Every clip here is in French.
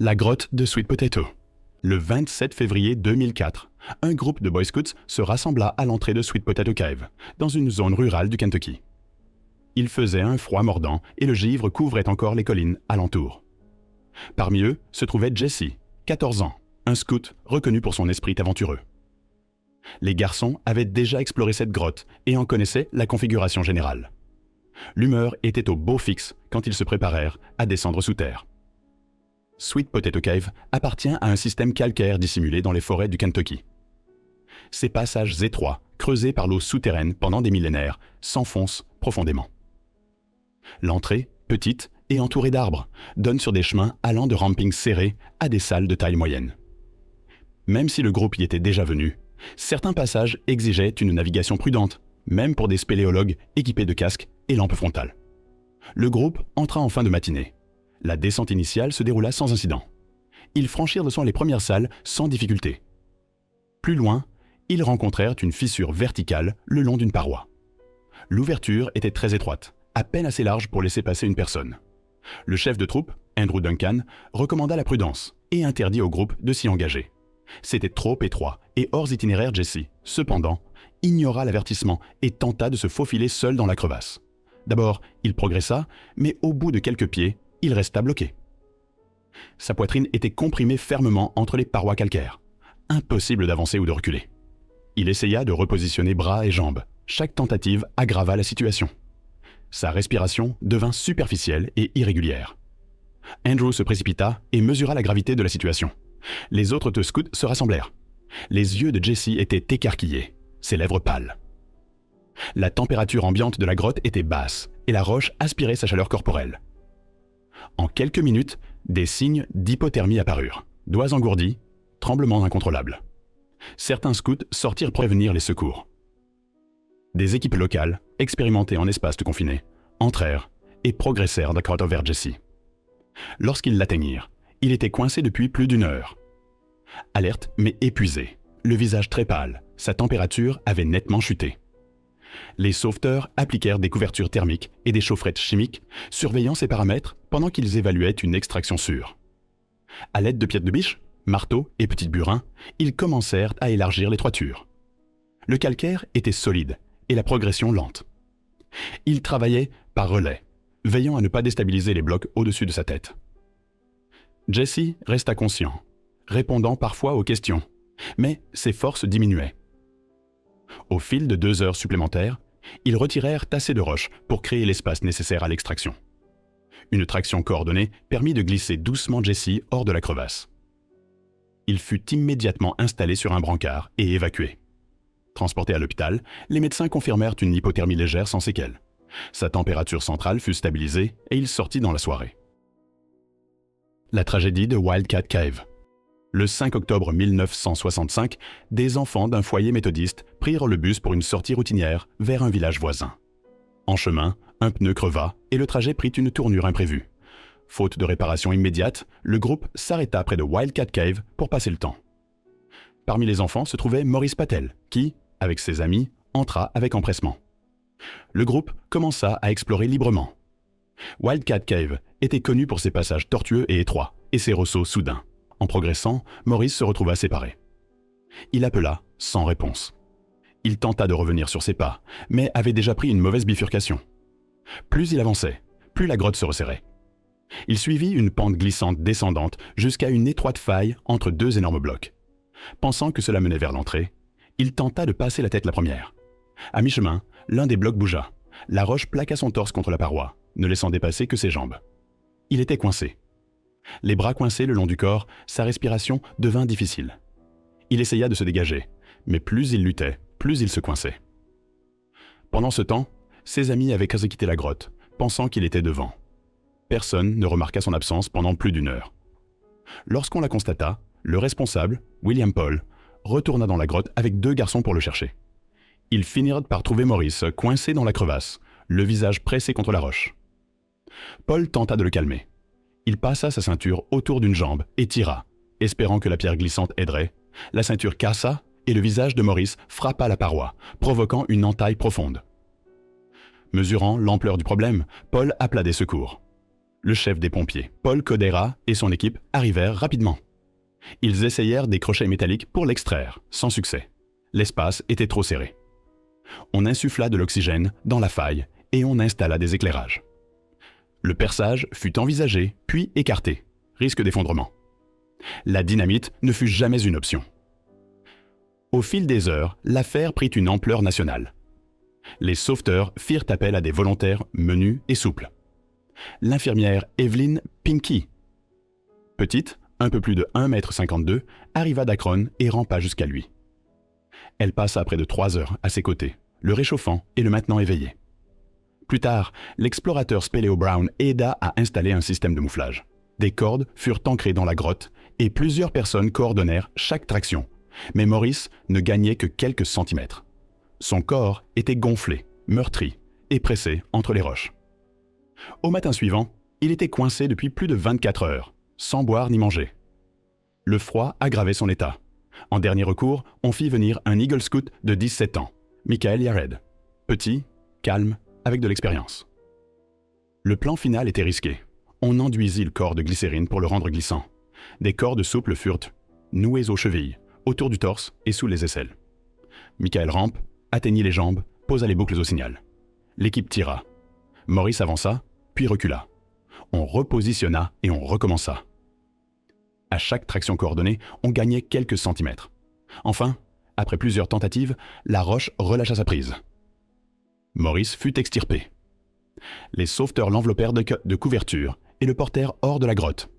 La grotte de Sweet Potato. Le 27 février 2004, un groupe de Boy Scouts se rassembla à l'entrée de Sweet Potato Cave, dans une zone rurale du Kentucky. Il faisait un froid mordant et le givre couvrait encore les collines alentour. Parmi eux se trouvait Jesse, 14 ans, un scout reconnu pour son esprit aventureux. Les garçons avaient déjà exploré cette grotte et en connaissaient la configuration générale. L'humeur était au beau fixe quand ils se préparèrent à descendre sous terre. Sweet Potato Cave appartient à un système calcaire dissimulé dans les forêts du Kentucky. Ces passages étroits, creusés par l'eau souterraine pendant des millénaires, s'enfoncent profondément. L'entrée, petite et entourée d'arbres, donne sur des chemins allant de rampings serrés à des salles de taille moyenne. Même si le groupe y était déjà venu, certains passages exigeaient une navigation prudente, même pour des spéléologues équipés de casques et lampes frontales. Le groupe entra en fin de matinée. La descente initiale se déroula sans incident. Ils franchirent de les premières salles sans difficulté. Plus loin, ils rencontrèrent une fissure verticale le long d'une paroi. L'ouverture était très étroite, à peine assez large pour laisser passer une personne. Le chef de troupe, Andrew Duncan, recommanda la prudence et interdit au groupe de s'y engager. C'était trop étroit et hors itinéraire Jesse, cependant, ignora l'avertissement et tenta de se faufiler seul dans la crevasse. D'abord, il progressa, mais au bout de quelques pieds, il resta bloqué. Sa poitrine était comprimée fermement entre les parois calcaires. Impossible d'avancer ou de reculer. Il essaya de repositionner bras et jambes. Chaque tentative aggrava la situation. Sa respiration devint superficielle et irrégulière. Andrew se précipita et mesura la gravité de la situation. Les autres deux scouts se rassemblèrent. Les yeux de Jesse étaient écarquillés, ses lèvres pâles. La température ambiante de la grotte était basse et la roche aspirait sa chaleur corporelle. En quelques minutes, des signes d'hypothermie apparurent. Doigts engourdis, tremblements incontrôlables. Certains scouts sortirent prévenir les secours. Des équipes locales, expérimentées en espace confiné, entrèrent et progressèrent d'accord vers Jesse. Lorsqu'ils l'atteignirent, il était coincé depuis plus d'une heure. Alerte mais épuisé, le visage très pâle, sa température avait nettement chuté. Les sauveteurs appliquèrent des couvertures thermiques et des chaufferettes chimiques, surveillant ses paramètres pendant qu'ils évaluaient une extraction sûre. À l'aide de pièces de biche, marteaux et petits burins, ils commencèrent à élargir les toitures. Le calcaire était solide et la progression lente. Ils travaillaient par relais, veillant à ne pas déstabiliser les blocs au-dessus de sa tête. Jesse resta conscient, répondant parfois aux questions, mais ses forces diminuaient. Au fil de 2 heures supplémentaires, ils retirèrent assez de roches pour créer l'espace nécessaire à l'extraction. Une traction coordonnée permit de glisser doucement Jesse hors de la crevasse. Il fut immédiatement installé sur un brancard et évacué. Transporté à l'hôpital, les médecins confirmèrent une hypothermie légère sans séquelles. Sa température centrale fut stabilisée et il sortit dans la soirée. La tragédie de Wildcat Cave. Le 5 octobre 1965, des enfants d'un foyer méthodiste prirent le bus pour une sortie routinière vers un village voisin. En chemin, un pneu creva et le trajet prit une tournure imprévue. Faute de réparation immédiate, le groupe s'arrêta près de Wildcat Cave pour passer le temps. Parmi les enfants se trouvait Maurice Patel, qui, avec ses amis, entra avec empressement. Le groupe commença à explorer librement. Wildcat Cave était connu pour ses passages tortueux et étroits et ses ressauts soudains. En progressant, Maurice se retrouva séparé. Il appela sans réponse. Il tenta de revenir sur ses pas, mais avait déjà pris une mauvaise bifurcation. Plus il avançait, plus la grotte se resserrait. Il suivit une pente glissante descendante jusqu'à une étroite faille entre 2 énormes blocs. Pensant que cela menait vers l'entrée, il tenta de passer la tête la première. À mi-chemin, l'un des blocs bougea. La roche plaqua son torse contre la paroi, ne laissant dépasser que ses jambes. Il était coincé. Les bras coincés le long du corps, sa respiration devint difficile. Il essaya de se dégager, mais plus il luttait, plus il se coinçait. Pendant ce temps, ses amis avaient quasi quitté la grotte, pensant qu'il était devant. Personne ne remarqua son absence pendant plus d'1 heure. Lorsqu'on la constata, le responsable, William Paul, retourna dans la grotte avec 2 garçons pour le chercher. Ils finirent par trouver Maurice coincé dans la crevasse, le visage pressé contre la roche. Paul tenta de le calmer. Il passa sa ceinture autour d'une jambe et tira, espérant que la pierre glissante aiderait. La ceinture cassa et le visage de Maurice frappa la paroi, provoquant une entaille profonde. Mesurant l'ampleur du problème, Paul appela des secours. Le chef des pompiers, Paul Codera, et son équipe arrivèrent rapidement. Ils essayèrent des crochets métalliques pour l'extraire, sans succès. L'espace était trop serré. On insuffla de l'oxygène dans la faille et on installa des éclairages. Le perçage fut envisagé, puis écarté. Risque d'effondrement. La dynamite ne fut jamais une option. Au fil des heures, l'affaire prit une ampleur nationale. Les sauveteurs firent appel à des volontaires menus et souples. L'infirmière Evelyn Pinky, petite, un peu plus de 1,52 m, arriva d'Akron et rampa jusqu'à lui. Elle passa près de 3 heures à ses côtés, le réchauffant et le maintenant éveillé. Plus tard, l'explorateur Spéléo Brown aida à installer un système de mouflage. Des cordes furent ancrées dans la grotte et plusieurs personnes coordonnèrent chaque traction. Mais Maurice ne gagnait que quelques centimètres. Son corps était gonflé, meurtri et pressé entre les roches. Au matin suivant, il était coincé depuis plus de 24 heures, sans boire ni manger. Le froid aggravait son état. En dernier recours, on fit venir un Eagle Scout de 17 ans, Michael Yared. Petit, calme, avec de l'expérience. Le plan final était risqué. On enduisit le corps de glycérine pour le rendre glissant. Des cordes souples furent nouées aux chevilles, autour du torse et sous les aisselles. Michael rampe, atteignit les jambes, posa les boucles au signal. L'équipe tira. Maurice avança, puis recula. On repositionna et on recommença. À chaque traction coordonnée, on gagnait quelques centimètres. Enfin, après plusieurs tentatives, la roche relâcha sa prise. Maurice fut extirpé. Les sauveteurs l'enveloppèrent de couverture et le portèrent hors de la grotte.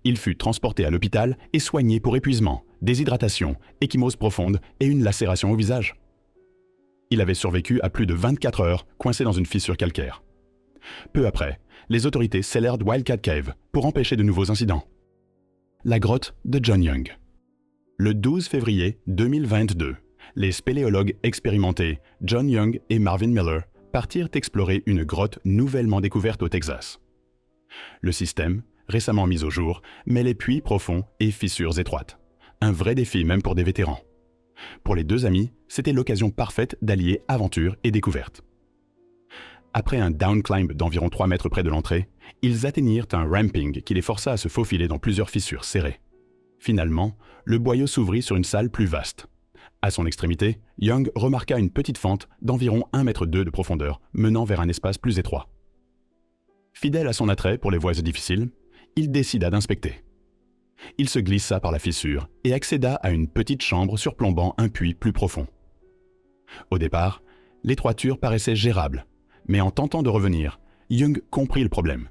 Il fut transporté à l'hôpital et soigné pour épuisement, déshydratation, ecchymose profonde et une lacération au visage. Il avait survécu à plus de 24 heures coincé dans une fissure calcaire. Peu après, les autorités scellèrent Wildcat Cave pour empêcher de nouveaux incidents. La grotte de John Young. Le 12 février 2022, les spéléologues expérimentés John Young et Marvin Miller partirent explorer une grotte nouvellement découverte au Texas. Le système, récemment mis au jour, mêlait puits profonds et fissures étroites. Un vrai défi même pour des vétérans. Pour les deux amis, c'était l'occasion parfaite d'allier aventure et découverte. Après un downclimb d'environ 3 mètres près de l'entrée, ils atteignirent un ramping qui les força à se faufiler dans plusieurs fissures serrées. Finalement, le boyau s'ouvrit sur une salle plus vaste. À son extrémité, Young remarqua une petite fente d'environ 1,2 m de profondeur, menant vers un espace plus étroit. Fidèle à son attrait pour les voies difficiles, il décida d'inspecter. Il se glissa par la fissure et accéda à une petite chambre surplombant un puits plus profond. Au départ, l'étroiture paraissait gérable, mais en tentant de revenir, Young comprit le problème.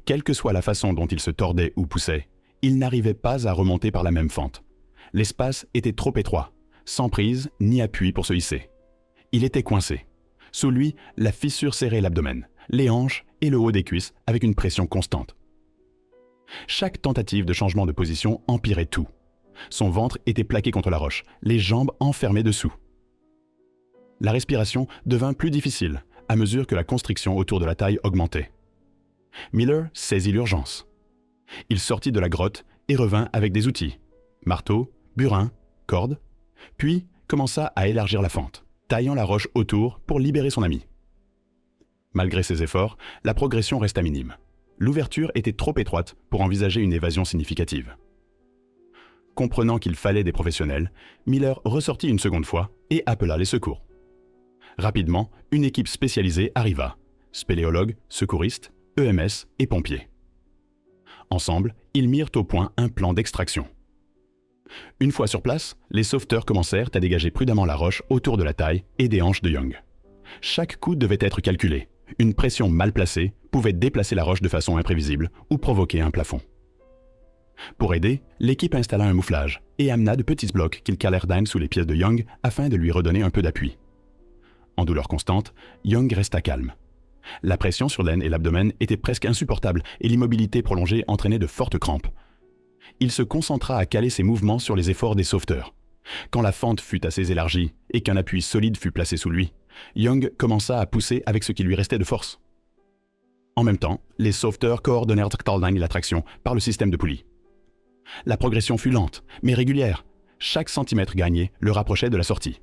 Quelle que soit la façon dont il se tordait ou poussait, il n'arrivait pas à remonter par la même fente. L'espace était trop étroit, sans prise ni appui pour se hisser. Il était coincé. Sous lui, la fissure serrait l'abdomen, les hanches et le haut des cuisses avec une pression constante. Chaque tentative de changement de position empirait tout. Son ventre était plaqué contre la roche, les jambes enfermées dessous. La respiration devint plus difficile à mesure que la constriction autour de la taille augmentait. Miller saisit l'urgence. Il sortit de la grotte et revint avec des outils, marteau, burin, corde, puis commença à élargir la fente, taillant la roche autour pour libérer son ami. Malgré ses efforts, la progression resta minime. L'ouverture était trop étroite pour envisager une évasion significative. Comprenant qu'il fallait des professionnels, Miller ressortit une seconde fois et appela les secours. Rapidement, une équipe spécialisée arriva, spéléologues, secouristes, EMS et pompiers. Ensemble, ils mirent au point un plan d'extraction. Une fois sur place, les sauveteurs commencèrent à dégager prudemment la roche autour de la taille et des hanches de Young. Chaque coup devait être calculé. Une pression mal placée pouvait déplacer la roche de façon imprévisible ou provoquer un plafond. Pour aider, l'équipe installa un mouflage et amena de petits blocs qu'ils calèrent d'un sous les pieds de Young afin de lui redonner un peu d'appui. En douleur constante, Young resta calme. La pression sur l'aine et l'abdomen était presque insupportable et l'immobilité prolongée entraînait de fortes crampes. Il se concentra à caler ses mouvements sur les efforts des sauveteurs. Quand la fente fut assez élargie et qu'un appui solide fut placé sous lui, Young commença à pousser avec ce qui lui restait de force. En même temps, les sauveteurs coordonnèrent Tallline et la traction par le système de poulies. La progression fut lente, mais régulière. Chaque centimètre gagné le rapprochait de la sortie.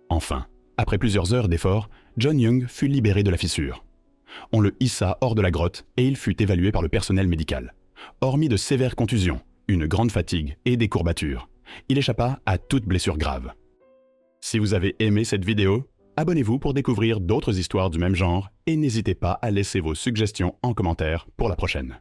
Enfin, après plusieurs heures d'efforts, John Young fut libéré de la fissure. On le hissa hors de la grotte et il fut évalué par le personnel médical. Hormis de sévères contusions, une grande fatigue et des courbatures, il échappa à toute blessure grave. Si vous avez aimé cette vidéo, abonnez-vous pour découvrir d'autres histoires du même genre et n'hésitez pas à laisser vos suggestions en commentaire pour la prochaine.